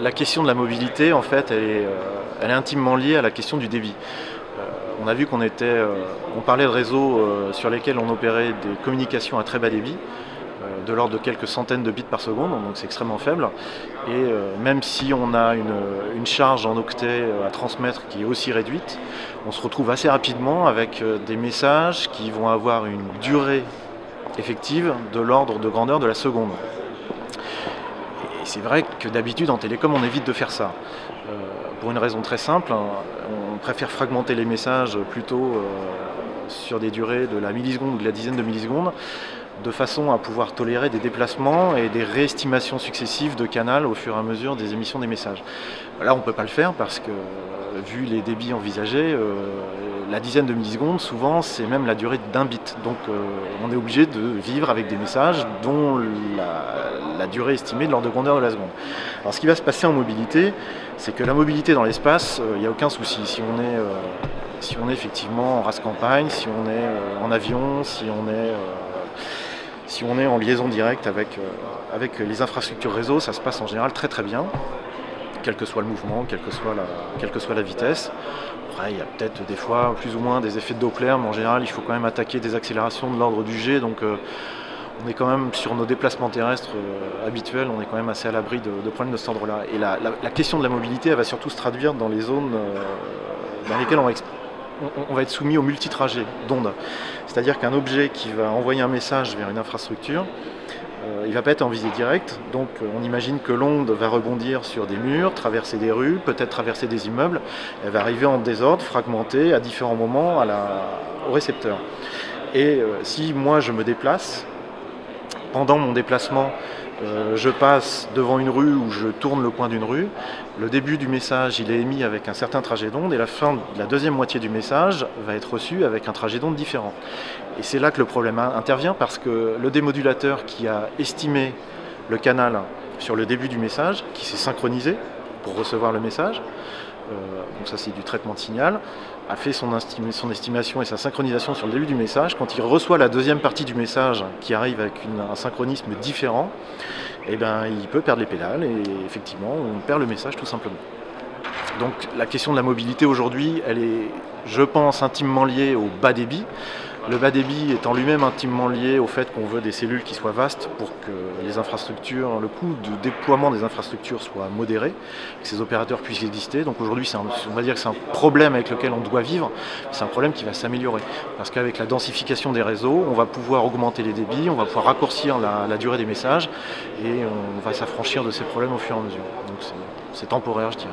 la question de la mobilité, en fait, elle est intimement liée à la question du débit. On a vu on parlait de réseaux sur lesquels on opérait des communications à très bas débit, de l'ordre de quelques centaines de bits par seconde, donc c'est extrêmement faible. Et même si on a une charge en octets à transmettre qui est aussi réduite, on se retrouve assez rapidement avec des messages qui vont avoir une durée effective de l'ordre de grandeur de la seconde. Et c'est vrai que d'habitude en télécom on évite de faire ça. Pour une raison très simple, on préfère fragmenter les messages plutôt sur des durées de la milliseconde ou de la dizaine de millisecondes, de façon à pouvoir tolérer des déplacements et des réestimations successives de canal au fur et à mesure des émissions des messages. Là on ne peut pas le faire parce que vu les débits envisagés, la dizaine de millisecondes souvent c'est même la durée d'un bit. Donc on est obligé de vivre avec des messages dont la durée estimée de l'ordre de grandeur de la seconde. Alors ce qui va se passer en mobilité, c'est que la mobilité dans l'espace, il n'y a aucun souci. Si on est effectivement en race campagne, si on est en avion, si on est en liaison directe avec les infrastructures réseau, ça se passe en général très très bien, quel que soit le mouvement, quelle que soit la vitesse. Après, il y a peut-être des fois plus ou moins des effets de Doppler, mais en général, il faut quand même attaquer des accélérations de l'ordre du G, donc on est quand même sur nos déplacements terrestres habituels, on est quand même assez à l'abri de problèmes de cet ordre-là. Et la question de la mobilité, elle va surtout se traduire dans les zones dans lesquelles on va être soumis au multitrajet d'ondes. C'est-à-dire qu'un objet qui va envoyer un message vers une infrastructure, il ne va pas être en visée directe, donc on imagine que l'onde va rebondir sur des murs, traverser des rues, peut-être traverser des immeubles, elle va arriver en désordre, fragmentée à différents moments au récepteur. Et si moi je me déplace, pendant mon déplacement, je passe devant une rue ou je tourne le coin d'une rue, le début du message il est émis avec un certain trajet d'onde et la fin de la deuxième moitié du message va être reçue avec un trajet d'onde différent. Et c'est là que le problème intervient parce que le démodulateur qui a estimé le canal sur le début du message, qui s'est synchronisé pour recevoir le message, donc ça c'est du traitement de signal, a fait son estimation et sa synchronisation sur le début du message. Quand il reçoit la deuxième partie du message qui arrive avec un synchronisme différent, eh ben, il peut perdre les pédales et effectivement on perd le message tout simplement. Donc la question de la mobilité aujourd'hui, elle est, je pense, intimement liée au bas débit. Le bas débit étant lui-même intimement lié au fait qu'on veut des cellules qui soient vastes pour que les infrastructures, le coût de déploiement des infrastructures soit modéré, que ces opérateurs puissent exister. Donc aujourd'hui, on va dire que c'est un problème avec lequel on doit vivre, c'est un problème qui va s'améliorer. Parce qu'avec la densification des réseaux, on va pouvoir augmenter les débits, on va pouvoir raccourcir la durée des messages et on va s'affranchir de ces problèmes au fur et à mesure. Donc c'est temporaire, je dirais.